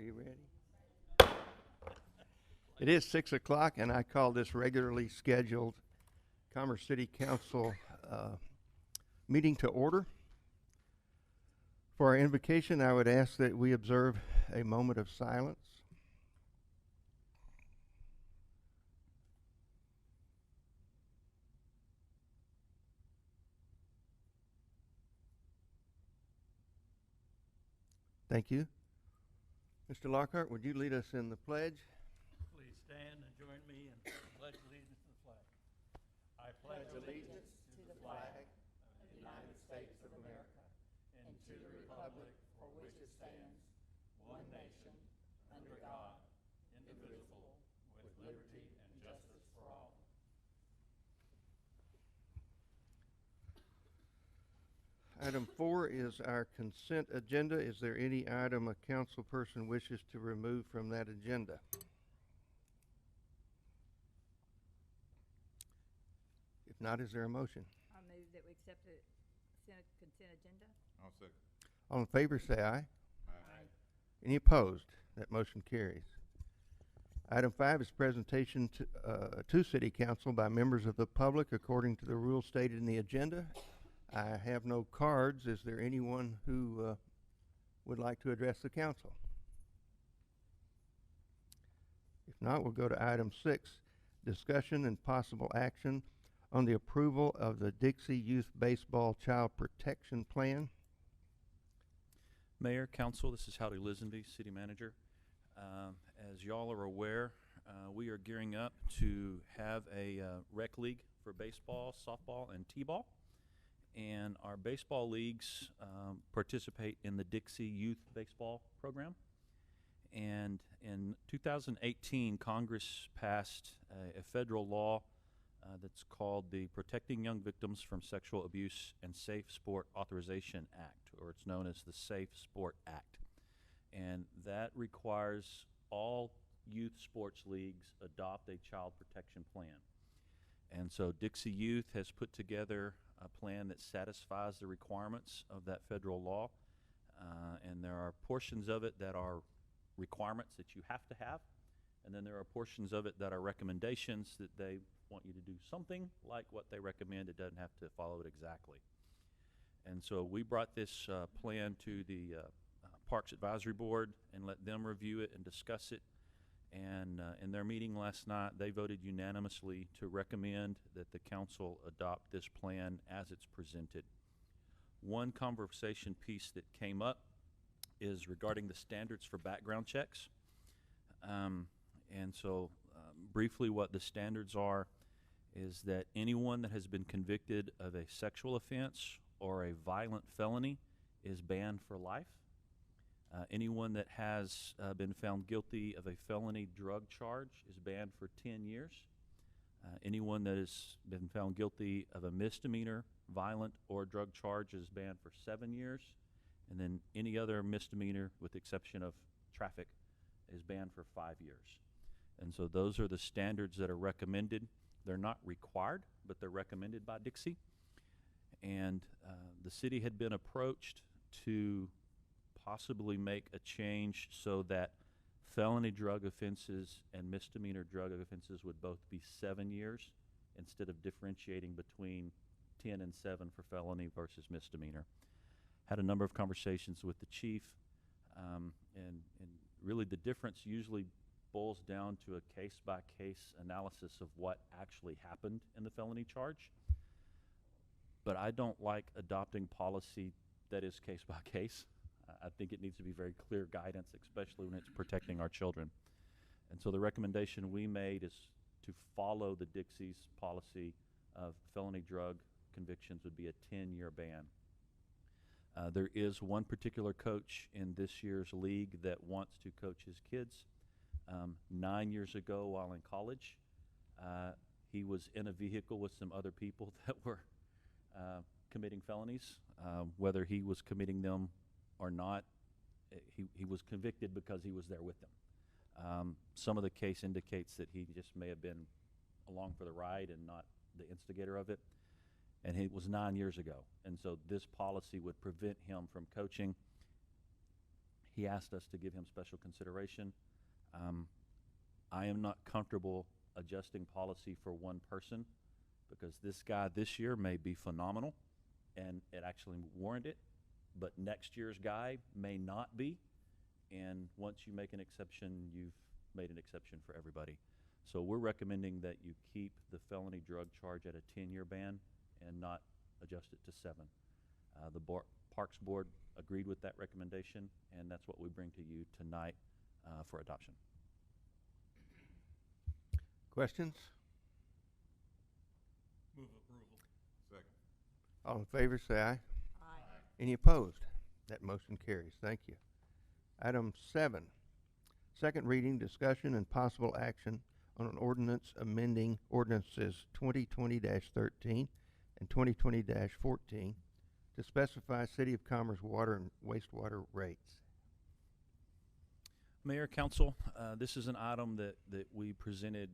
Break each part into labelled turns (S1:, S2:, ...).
S1: you ready? It is 6 o'clock, and I call this regularly scheduled Commerce City Council meeting to order. For our invocation, I would ask that we observe a moment of silence. Thank you. Mr. Lockhart, would you lead us in the pledge?
S2: Please stand and join me in pledge allegiance to the flag. I pledge allegiance to the flag of the United States of America and to the republic for which it stands, one nation, under God, indivisible, with liberty and justice for all.
S1: Item 4 is our consent agenda. Is there any item a council person wishes to remove from that agenda? If not, is there a motion?
S3: I'll move that we accept the consent agenda.
S4: I'll second.
S1: All in favor, say aye.
S4: Aye.
S1: Any opposed? That motion carries. Item 5 is presentation to City Council by members of the public according to the rules stated in the agenda. I have no cards. Is there anyone who would like to address the council? If not, we'll go to item 6, discussion and possible action on the approval of the Dixie Youth Baseball Child Protection Plan.
S5: Mayor, Council, this is Howdy Lisenby, City Manager. As y'all are aware, we are gearing up to have a rec league for baseball, softball, and t-ball. And our baseball leagues participate in the Dixie Youth Baseball Program. And in 2018, Congress passed a federal law that's called the Protecting Young Victims from Sexual Abuse and Safe Sport Authorization Act, or it's known as the Safe Sport Act. And that requires all youth sports leagues adopt a child protection plan. And so Dixie Youth has put together a plan that satisfies the requirements of that federal law, and there are portions of it that are requirements that you have to have, and then there are portions of it that are recommendations that they want you to do something like what they recommend. It doesn't have to follow it exactly. And so we brought this plan to the Parks Advisory Board and let them review it and discuss it. And in their meeting last night, they voted unanimously to recommend that the council adopt this plan as it's presented. One conversation piece that came up is regarding the standards for background checks. And so briefly what the standards are is that anyone that has been convicted of a sexual offense or a violent felony is banned for life. Anyone that has been found guilty of a felony drug charge is banned for 10 years. Anyone that has been found guilty of a misdemeanor, violent, or drug charge is banned for 7 years. And then any other misdemeanor, with the exception of traffic, is banned for 5 years. And so those are the standards that are recommended. They're not required, but they're recommended by Dixie. And the city had been approached to possibly make a change so that felony drug offenses and misdemeanor drug offenses would both be 7 years instead of differentiating between 10 and 7 for felony versus misdemeanor. Had a number of conversations with the chief, and really the difference usually boils down to a case-by-case analysis of what actually happened in the felony charge. But I don't like adopting policy that is case-by-case. I think it needs to be very clear guidance, especially when it's protecting our children. And so the recommendation we made is to follow the Dixie's policy of felony drug convictions would be a 10-year ban. There is one particular coach in this year's league that wants to coach his kids. 9 years ago while in college, he was in a vehicle with some other people that were committing felonies. Whether he was committing them or not, he was convicted because he was there with them. Some of the case indicates that he just may have been along for the ride and not the instigator of it. And it was 9 years ago. And so this policy would prevent him from coaching. he asked us to give him special consideration. I am not comfortable adjusting policy for one person because this guy this year may be phenomenal and it actually warrant it, but next year's guy may not be. And once you make an exception, you've made an exception for everybody. So we're recommending that you keep the felony drug charge at a 10-year ban and not adjust it to 7. The Parks Board agreed with that recommendation, and that's what we bring to you tonight for adoption.
S1: Questions?
S2: Move approval.
S4: Second.
S1: All in favor, say aye.
S3: Aye.
S1: Any opposed? That motion carries. Thank you. Item 7, second reading, discussion, and possible action on an ordinance amending ordinances 2020-13 and 2020-14 to specify City of Commerce water and wastewater rates.
S5: Mayor, Council, this is an item that we presented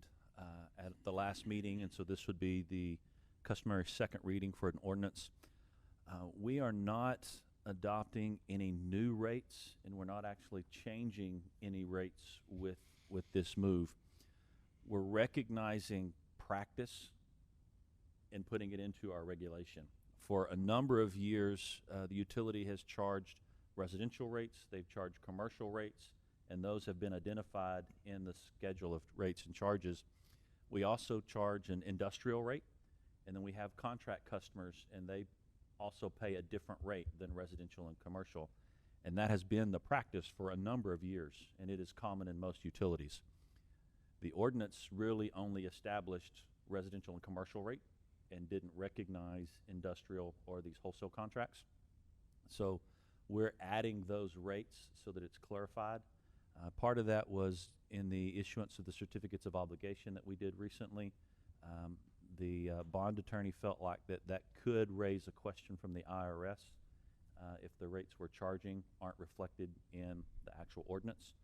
S5: at the last meeting, and so this would be the customary second reading for an ordinance. We are not adopting any new rates, and we're not actually changing any rates with this move. We're recognizing practice and putting it into our regulation. For a number of years, the utility has charged residential rates, they've charged commercial rates, and those have been identified in the schedule of rates and charges. We also charge an industrial rate, and then we have contract customers, and they also pay a different rate than residential and commercial. And that has been the practice for a number of years, and it is common in most utilities. The ordinance really only established residential and commercial rate and didn't recognize industrial or these wholesale contracts. So we're adding those rates so that it's clarified. Part of that was in the issuance of the certificates of obligation that we did recently. The bond attorney felt like that could raise a question from the IRS if the rates we're charging aren't reflected in the actual ordinance.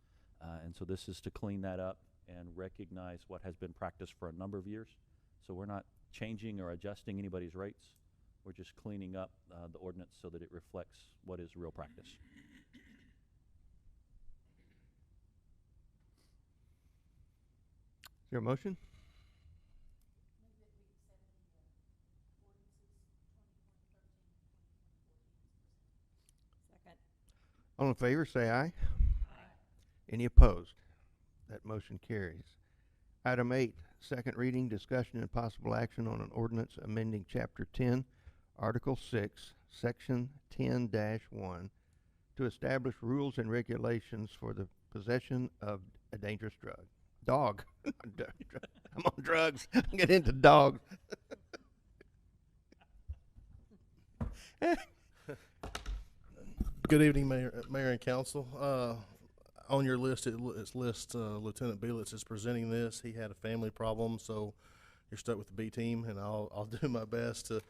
S5: And so this is to clean that up and recognize what has been practiced for a number of years. So we're not changing or adjusting anybody's rates. We're just cleaning up the ordinance so that it reflects what is real practice.
S1: Is there a motion?
S3: Second.
S1: All in favor, say aye.
S3: Aye.
S1: Any opposed? That motion carries. Item 8, second reading, discussion, and possible action on an ordinance amending Chapter 10, Article 6, Section 10-1 to establish rules and regulations for the possession of a dangerous dog. I'm on drugs. I get into dogs.
S6: Good evening, Mayor and Council. On your list, it lists Lieutenant Belitz is presenting this. He had a family problem, so you're stuck with the B team, and I'll do my best to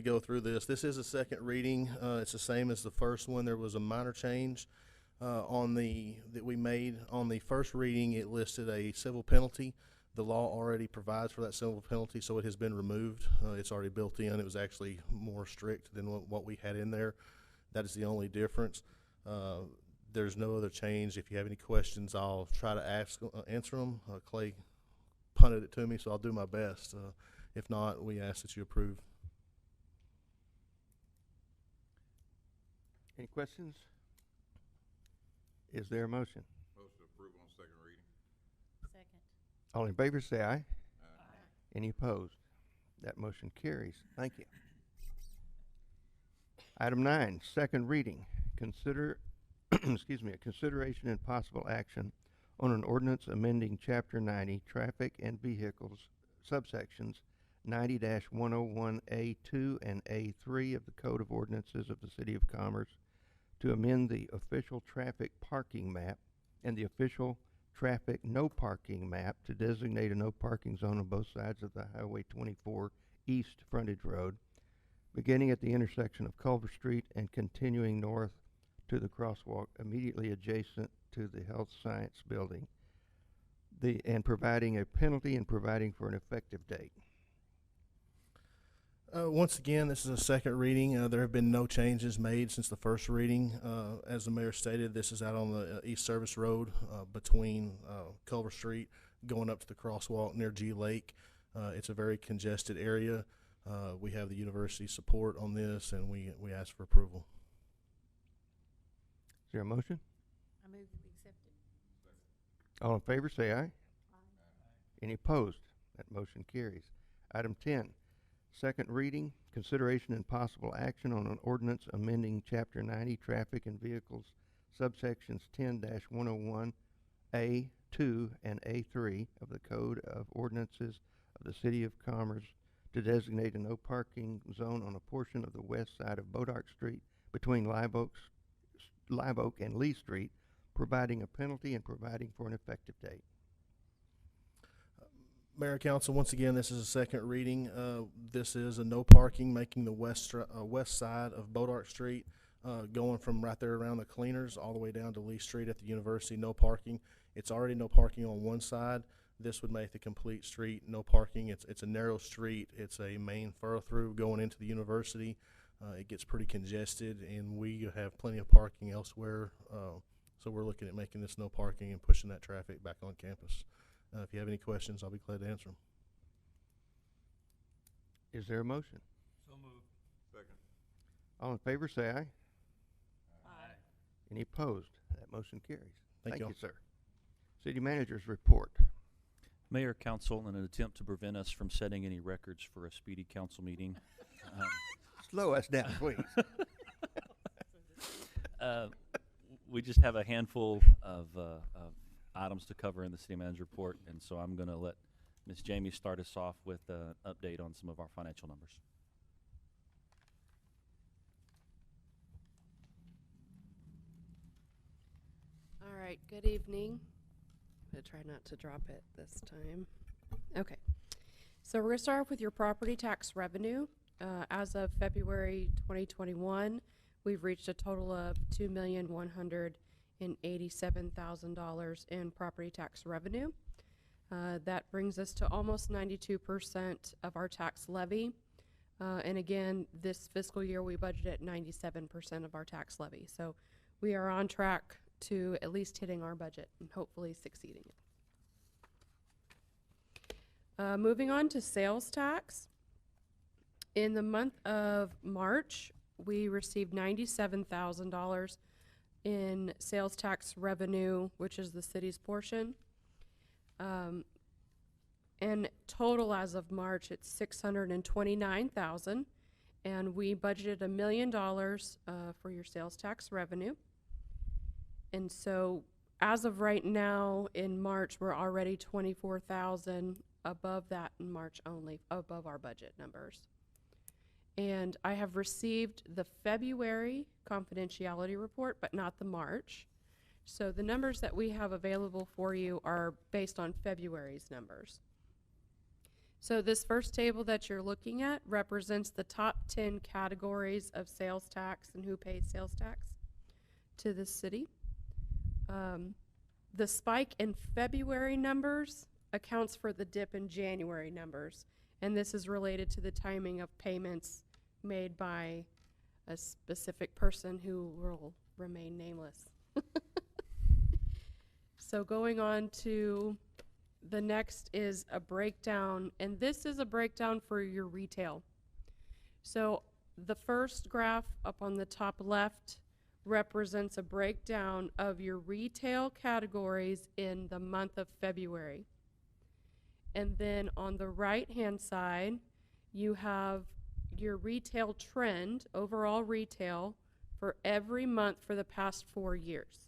S6: go through this. This is a second reading. It's the same as the first one. There was a minor change that we made on the first reading. It listed a civil penalty. The law already provides for that civil penalty, so it has been removed. It's already built in. It was actually more strict than what we had in there. That is the only difference. There's no other change. If you have any questions, I'll try to answer them. Clay punted it to me, so I'll do my best. If not, we ask that you approve.
S1: Any questions? Is there a motion?
S4: Motion approval on second reading.
S3: Second.
S1: All in favor, say aye.
S4: Aye.
S1: Any opposed? That motion carries. Thank you. Item 9, second reading. A consideration and possible action on an ordinance amending Chapter 90, Traffic and Vehicles, subsections 90-101A2 and A3 of the Code of Ordinances of the City of Commerce to amend the official traffic parking map and the official traffic no parking map to designate a no parking zone on both sides of the Highway 24 East frontage road, beginning at the intersection of Culver Street and continuing north to the crosswalk immediately adjacent to the Health Science Building, and providing a penalty and providing for an effective date.
S6: Once again, this is a second reading. There have been no changes made since the first reading. As the mayor stated, this is out on the East Service Road between Culver Street, going up to the crosswalk near G Lake. It's a very congested area. We have the university support on this, and we ask for approval.
S1: Is there a motion?
S3: I move to be accepted.
S1: All in favor, say aye. Any opposed? That motion carries. Item 10, second reading, consideration and possible action on an ordinance amending Chapter 90 Traffic and Vehicles, subsections 10-101, A2 and A3 of the Code of Ordinances of the City of Commerce to designate a no parking zone on a portion of the west side of Bodark Street between Live Oak and Lee Street, providing a penalty and providing for an effective date.
S6: Mayor and Council, once again, this is a second reading. This is a no parking, making the west side of Bodark Street, going from right there around the cleaners all the way down to Lee Street at the university, no parking. It's already no parking on one side. This would make the complete street no parking. It's a narrow street. It's a main furrow through going into the university. It gets pretty congested, and we have plenty of parking elsewhere. So we're looking at making this no parking and pushing that traffic back on campus. If you have any questions, I'll be glad to answer them.
S1: Is there a motion?
S2: So moved.
S4: Second.
S1: All in favor, say aye.
S2: Aye.
S1: Any opposed? That motion carries.
S6: Thank you.
S1: sir. City Manager's report.
S5: Mayor, council, in an attempt to prevent us from setting any records for a speedy council meeting,
S1: Slow us down, please.
S5: we just have a handful of items to cover in the city manager report, and so I'm going to let Ms. Jamie start us off with an update on some of our financial numbers.
S7: All right, good evening. I'm going to try not to drop it this time. Okay, so we're going to start off with your property tax revenue. As of February 2021, we've reached a total of $2,187,000 in property tax revenue. That brings us to almost 92% of our tax levy. And again, this fiscal year we budgeted at 97% of our tax levy. So we are on track to at least hitting our budget and hopefully succeeding it. Moving on to sales tax. In the month of March, we received $97,000 in sales tax revenue, which is the city's portion. And total as of March, it's $629,000, and we budgeted $1 million for your sales tax revenue. And so as of right now in March, we're already $24,000 above that in March only, above our budget numbers. And I have received the February confidentiality report, but not the March. So the numbers that we have available for you are based on February's numbers. So this first table that you're looking at represents the top 10 categories of sales tax and who pays sales tax to the city. The spike in February numbers accounts for the dip in January numbers, and this is related to the timing of payments made by a specific person who will remain nameless. So going on to the next is a breakdown, and this is a breakdown for your retail. So the first graph up on the top left represents a breakdown of your retail categories in the month of February. And then on the right-hand side, you have your retail trend, overall retail, for every month for the past 4 years.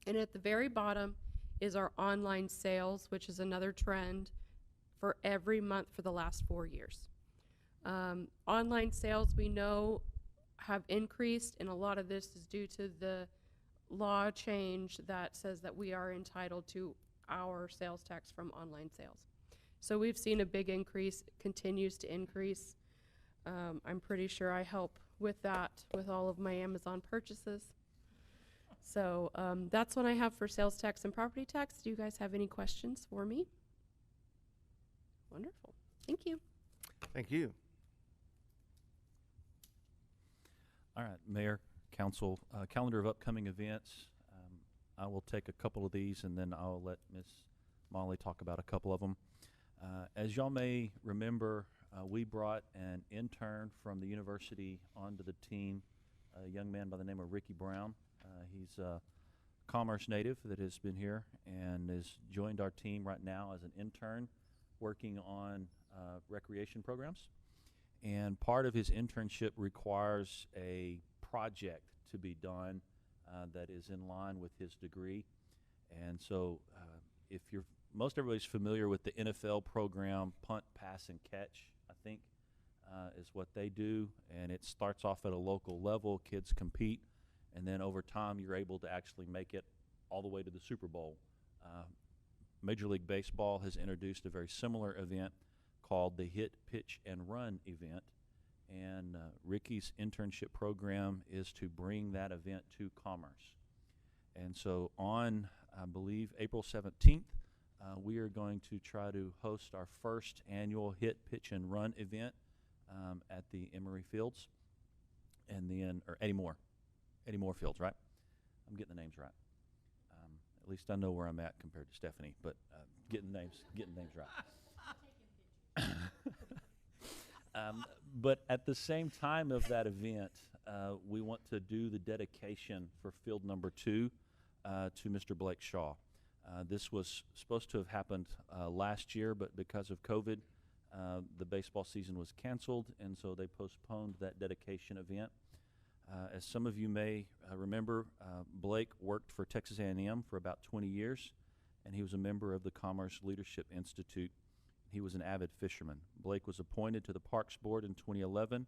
S7: And at the very bottom is our online sales, which is another trend for every month for the last 4 years. Online sales, we know, have increased, and a lot of this is due to the law change that says that we are entitled to our sales tax from online sales. So we've seen a big increase, it continues to increase. I'm pretty sure I help with that with all of my Amazon purchases. So that's what I have for sales tax and property tax. Do you guys have any questions for me? Wonderful. Thank you.
S1: Thank you.
S5: All right, Mayor, Council, calendar of upcoming events. I will take a couple of these and then I'll let Ms. Molly talk about a couple of them. As y'all may remember, we brought an intern from the university onto the team, a young man by the name of Ricky Brown. He's a Commerce native that has been here and has joined our team right now as an intern working on recreation programs. And part of his internship requires a project to be done that is in line with his degree. And so if you're, most everybody's familiar with the NFL program, punt, pass, and catch, I think, is what they do. And it starts off at a local level, kids compete, and then over time you're able to actually make it all the way to the Super Bowl. Major League Baseball has introduced a very similar event called the Hit, Pitch, and Run event. And Ricky's internship program is to bring that event to Commerce. And so on, I believe, April 17th, we are going to try to host our first annual Hit, Pitch, and Run event at the Emory Fields. And then, or Eddie Moore Fields, right? I'm getting the names right. At least I know where I'm at compared to Stephanie, but getting names right. But at the same time of that event, we want to do the dedication for field number 2 to Mr. Blake Shaw. This was supposed to have happened last year, but because of COVID, the baseball season was canceled, and so they postponed that dedication event. As some of you may remember, Blake worked for Texas A&M for about 20 years, and he was a member of the Commerce Leadership Institute. He was an avid fisherman. Blake was appointed to the Parks Board in 2011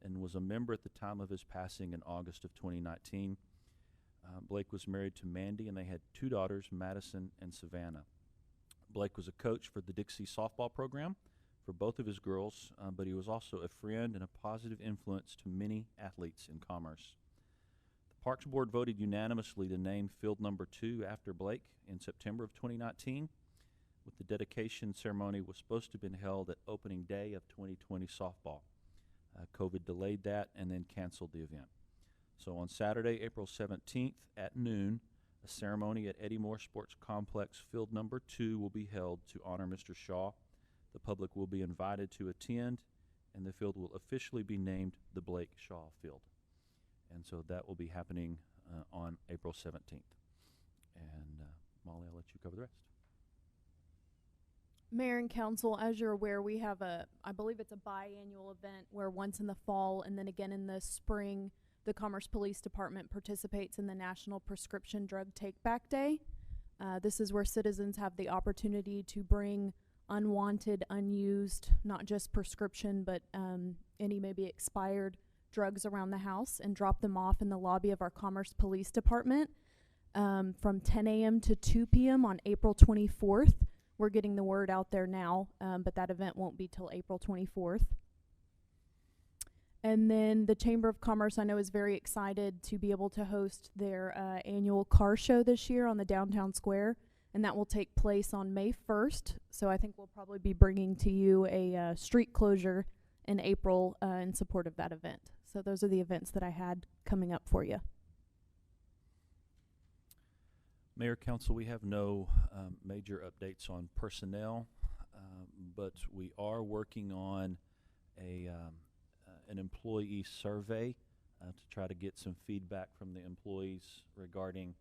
S5: and was a member at the time of his passing in August of 2019. Blake was married to Mandy, and they had 2 daughters, Madison and Savannah. Blake was a coach for the Dixie softball program for both of his girls, but he was also a friend and a positive influence to many athletes in Commerce. The Parks Board voted unanimously to name field number 2 after Blake in September of 2019. With the dedication ceremony was supposed to have been held at opening day of 2020 softball. COVID delayed that and then canceled the event. So on Saturday, April 17th at noon, a ceremony at Eddie Moore Sports Complex field number 2 will be held to honor Mr. Shaw. The public will be invited to attend, and the field will officially be named the Blake Shaw Field. And so that will be happening on April 17th. And Molly, I'll let you cover the rest.
S8: Mayor and Council, as you're aware, we have I believe it's a biannual event where once in the fall and then again in the spring, the Commerce Police Department participates in the National Prescription Drug Take-Back Day. This is where citizens have the opportunity to bring unwanted, unused, not just prescription, but any maybe expired drugs around the house and drop them off in the lobby of our Commerce Police Department from 10 a.m. to 2 p.m. on April 24th. We're getting the word out there now, but that event won't be till April 24th. And then the Chamber of Commerce, I know, is very excited to be able to host their annual car show this year on the downtown square, and that will take place on May 1st. So I think we'll probably be bringing to you a street closure in April in support of that event. So those are the events that I had coming up for you.
S5: Mayor, Council, we have no major updates on personnel, but we are working on an employee survey to try to get some feedback from the employees regarding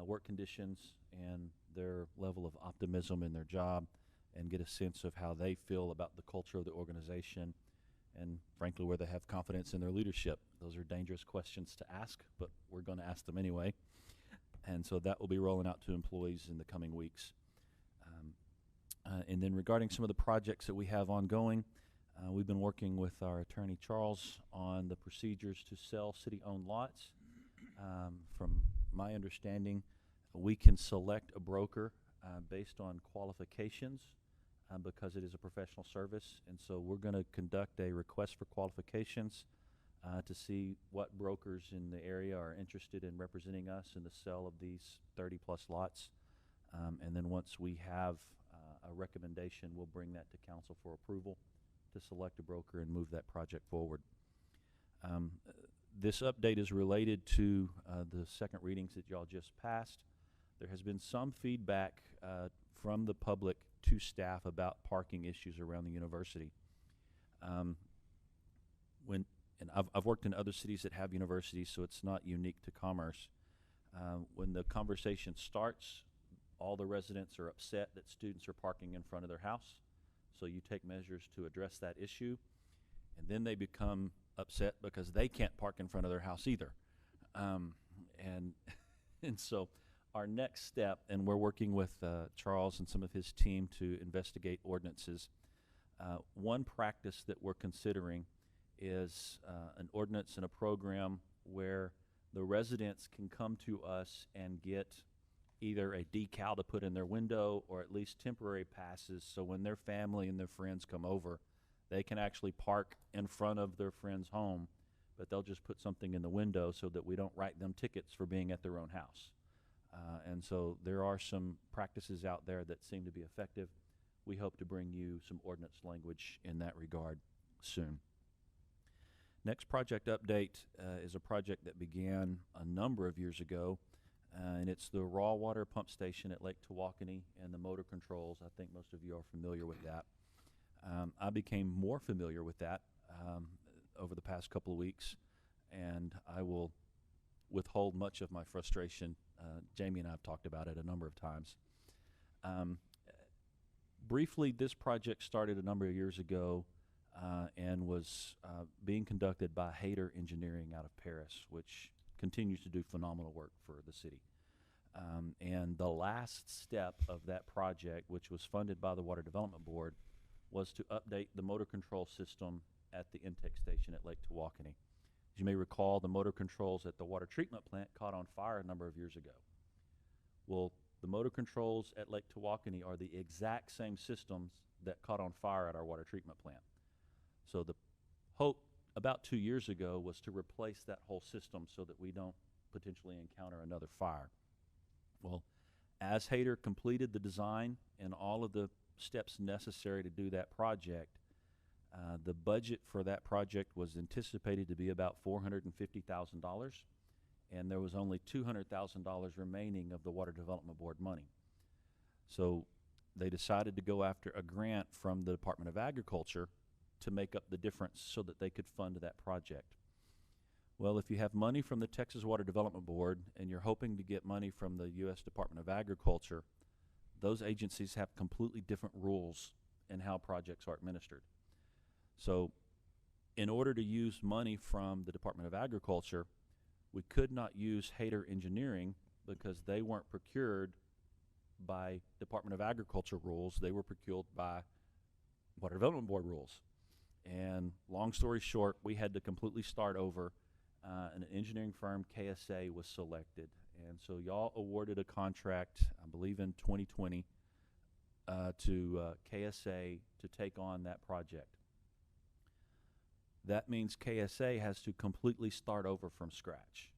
S5: work conditions and their level of optimism in their job, and get a sense of how they feel about the culture of the organization, and frankly where they have confidence in their leadership. Those are dangerous questions to ask, but we're going to ask them anyway. And so that will be rolling out to employees in the coming weeks. And then regarding some of the projects that we have ongoing, we've been working with our attorney Charles on the procedures to sell city-owned lots. From my understanding, we can select a broker based on qualifications because it is a professional service. And so we're going to conduct a request for qualifications to see what brokers in the area are interested in representing us in the sale of these 30-plus lots. And then once we have a recommendation, we'll bring that to council for approval to select a broker and move that project forward. This update is related to the second readings that y'all just passed. There has been some feedback from the public to staff about parking issues around the university. And I've worked in other cities that have universities, so it's not unique to Commerce. When the conversation starts, all the residents are upset that students are parking in front of their house. So you take measures to address that issue. And then they become upset because they can't park in front of their house either. And so our next step, and we're working with Charles and some of his team to investigate ordinances. One practice that we're considering is an ordinance and a program where the residents can come to us and get either a decal to put in their window or at least temporary passes, so when their family and their friends come over, they can actually park in front of their friend's home, but they'll just put something in the window so that we don't write them tickets for being at their own house. And so there are some practices out there that seem to be effective. We hope to bring you some ordinance language in that regard soon. Next project update is a project that began a number of years ago, and it's the raw water pump station at Lake Tawakoni and the motor controls. I think most of you are familiar with that. I became more familiar with that over the past couple of weeks, and I will withhold much of my frustration. Jamie and I have talked about it a number of times. Briefly, this project started a number of years ago and was being conducted by Hayter Engineering out of Paris, which continues to do phenomenal work for the city. And the last step of that project, which was funded by the Water Development Board, was to update the motor control system at the intake station at Lake Tawakoni. As you may recall, the motor controls at the water treatment plant caught on fire a number of years ago. Well, the motor controls at Lake Tawakoni are the exact same systems that caught on fire at our water treatment plant. So the hope about 2 years ago was to replace that whole system so that we don't potentially encounter another fire. Well, as Hayter completed the design and all of the steps necessary to do that project, the budget for that project was anticipated to be about $450,000, and there was only $200,000 remaining of the Water Development Board money. So they decided to go after a grant from the Department of Agriculture to make up the difference so that they could fund that project. Well, if you have money from the Texas Water Development Board and you're hoping to get money from the U.S. Department of Agriculture, those agencies have completely different rules in how projects are administered. So in order to use money from the Department of Agriculture, we could not use Hayter Engineering because they weren't procured by Department of Agriculture rules. They were procured by Water Development Board rules. And long story short, we had to completely start over. An engineering firm, KSA, was selected. And so y'all awarded a contract, I believe in 2020, to KSA to take on that project. That means KSA has to completely start over from scratch.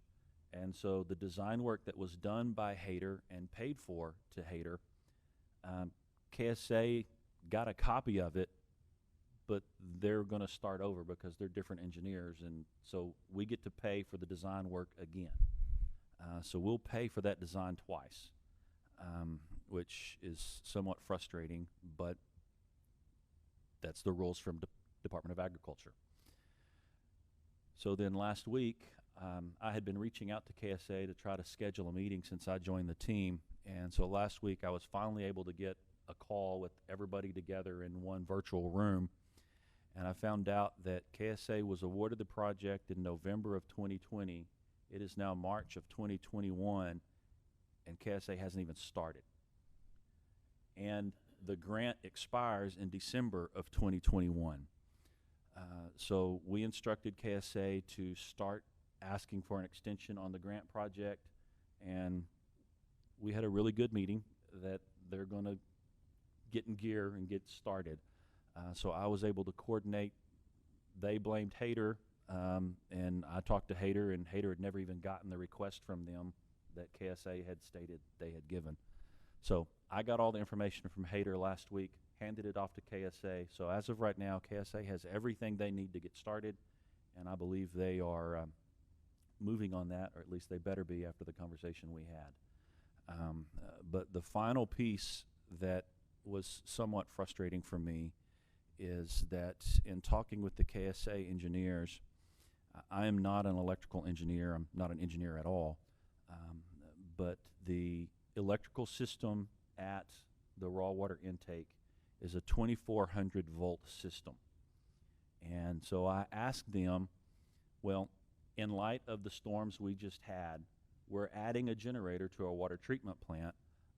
S5: And so the design work that was done by Hayter and paid for to Hayter, KSA got a copy of it, but they're going to start over because they're different engineers, and so we get to pay for the design work again. So we'll pay for that design twice, which is somewhat frustrating, but that's the rules from Department of Agriculture. So then last week, I had been reaching out to KSA to try to schedule a meeting since I joined the team, and so last week I was finally able to get a call with everybody together in one virtual room, and I found out that KSA was awarded the project in November of 2020. It is now March of 2021, and KSA hasn't even started. And the grant expires in December of 2021. So we instructed KSA to start asking for an extension on the grant project, and we had a really good meeting that they're going to get in gear and get started. So I was able to coordinate. They blamed Hayter, and I talked to Hayter, and Hayter had never even gotten the request from them that KSA had stated they had given. So I got all the information from Hayter last week, handed it off to KSA. So as of right now, KSA has everything they need to get started, and I believe they are moving on that, or at least they better be after the conversation we had. But the final piece that was somewhat frustrating for me is that in talking with the KSA engineers, I am not an electrical engineer. I'm not an engineer at all. But the electrical system at the raw water intake is a 2400 volt system. And so I asked them, well, in light of the storms we just had, we're adding a generator to our water treatment plant.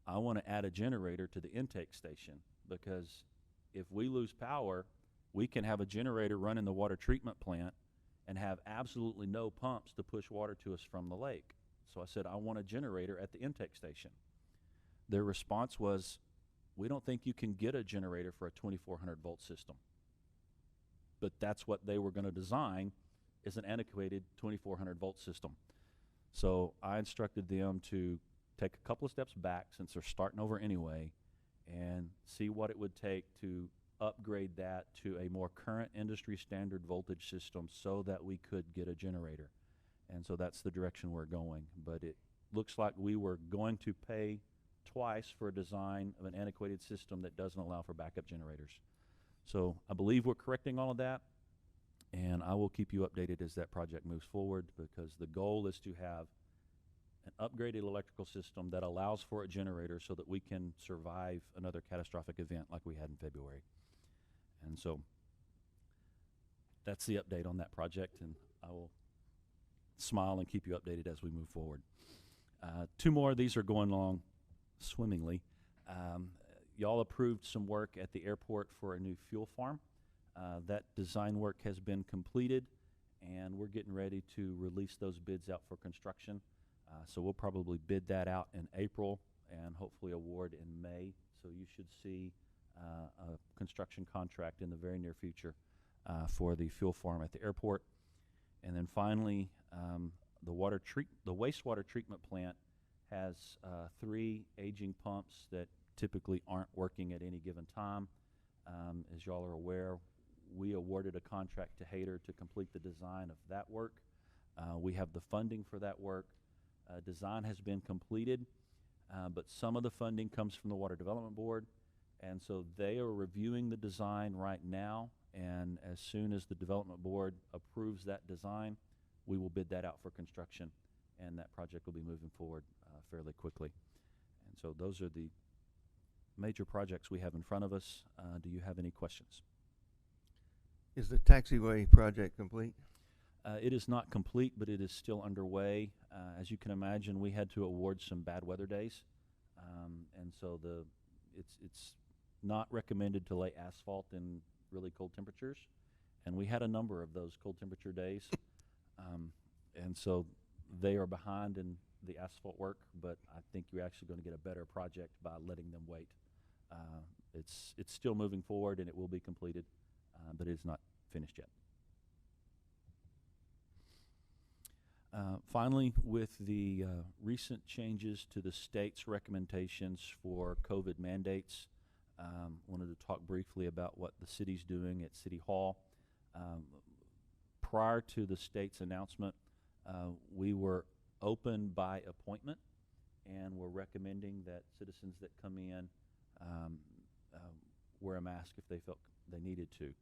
S5: I want to add a generator to the intake station, because if we lose power, we can have a generator run in the water treatment plant and have absolutely no pumps to push water to us from the lake. So I said, I want a generator at the intake station. Their response was, we don't think you can get a generator for a 2400 volt system. But that's what they were going to design, is an antiquated 2400 volt system. So I instructed them to take a couple of steps back, since they're starting over anyway, and see what it would take to upgrade that to a more current industry standard voltage system so that we could get a generator. And so that's the direction we're going. But it looks like we were going to pay twice for a design of an antiquated system that doesn't allow for backup generators. So I believe we're correcting all of that, and I will keep you updated as that project moves forward, because the goal is to have an upgraded electrical system that allows for a generator so that we can survive another catastrophic event like we had in February. And so that's the update on that project, and I will smile and keep you updated as we move forward. Two more of these are going along swimmingly. Y'all approved some work at the airport for a new fuel farm. That design work has been completed, and we're getting ready to release those bids out for construction. So we'll probably bid that out in April and hopefully award in May. So you should see a construction contract in the very near future for the fuel farm at the airport. And then finally, the wastewater treatment plant has 3 aging pumps that typically aren't working at any given time. As y'all are aware, we awarded a contract to Hayter to complete the design of that work. We have the funding for that work. Design has been completed, but some of the funding comes from the Water Development Board, and so they are reviewing the design right now, and as soon as the Development Board approves that design, we will bid that out for construction, and that project will be moving forward fairly quickly. And so those are the major projects we have in front of us. Do you have any questions?
S1: Is the taxiway project complete?
S5: It is not complete, but it is still underway. As you can imagine, we had to award some bad weather days, and so it's not recommended to lay asphalt in really cold temperatures, and we had a number of those cold temperature days, and so they are behind in the asphalt work, but I think you're actually going to get a better project by letting them wait. It's still moving forward, and it will be completed, but it is not finished yet. Finally, with the recent changes to the state's recommendations for COVID mandates, wanted to talk briefly about what the city's doing at City Hall. Prior to the state's announcement, we were open by appointment, and we're recommending that citizens that come in wear a mask if they felt they needed to.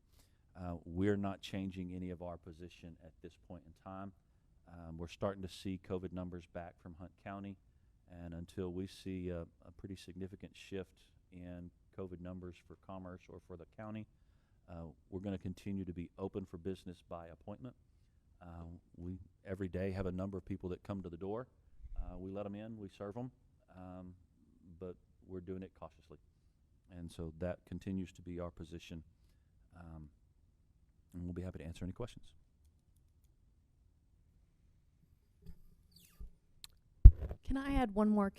S5: We're not changing any of our position at this point in time. We're starting to see COVID numbers back from Hunt County, and until we see a pretty significant shift in COVID numbers for Commerce or for the county, we're going to continue to be open for business by appointment. We every day have a number of people that come to the door. We let them in, we serve them, but we're doing it cautiously. And so that continues to be our position, and we'll be happy to answer any questions.
S8: Can I add one more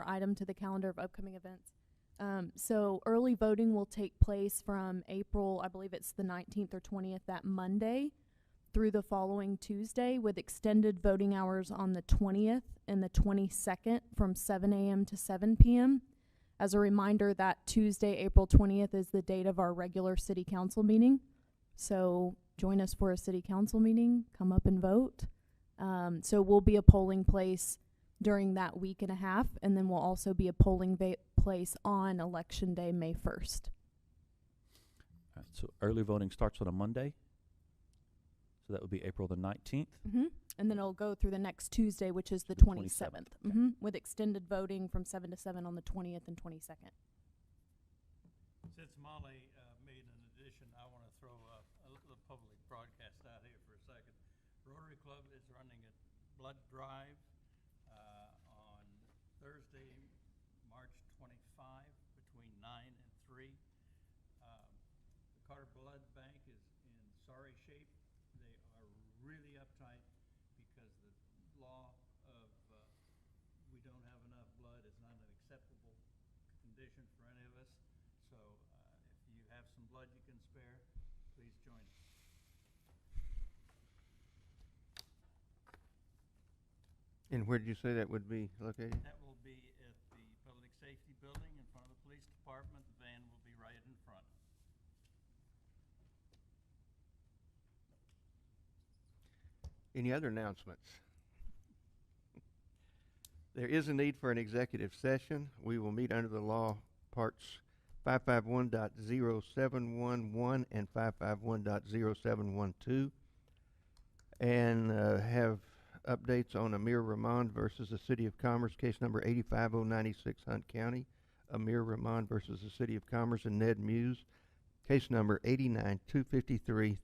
S8: item to the calendar of upcoming events? So early voting will take place from April, I believe it's the 19th or 20th, that Monday, through the following Tuesday, with extended voting hours on the 20th and the 22nd from 7 a.m. to 7 p.m. As a reminder, that Tuesday, April 20th, is the date of our regular city council meeting. So join us for a city council meeting, come up and vote. So we'll be a polling place during that week and a half, and then we'll also be a polling place on Election Day, May 1st.
S5: So early voting starts on a Monday. So that would be April the 19th.
S8: And then it'll go through the next Tuesday, which is the
S5: The
S8: 27th.
S5: 27th,
S8: With extended voting from 7 to 7 on the 20th and 22nd.
S2: Since Molly made an addition, I want to throw a little public broadcast out here for a second. Rotary Club is running a blood drive on Thursday, March 25, between 9 and 3. The Carter Blood Bank is in sorry shape. They are really uptight because the law of we don't have enough blood is not an acceptable condition for any of us. So if you have some blood you can spare, please join us.
S1: And where did you say that would be located?
S2: That will be at the Public Safety Building in front of the police department. The van will be right in front.
S1: Any other announcements? There is a need for an executive session. We will meet under the law parts 551.0711 and 551.0712 and have updates on Amir Rahman versus the City of Commerce, case number 85096 Hunt County. Amir Rahman versus the City of Commerce and Ned Muse, case number 89253,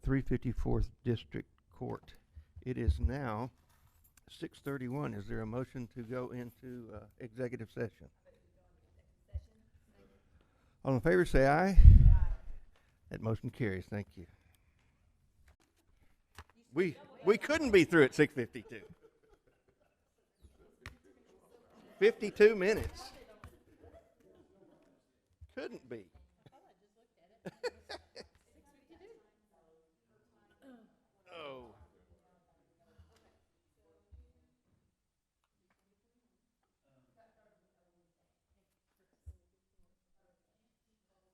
S1: 354th District Court. It is now 6:31. Is there a motion to go into executive session? All in favor say aye. That motion carries. Thank you. We couldn't be through at 6:52. 52 minutes. Couldn't be.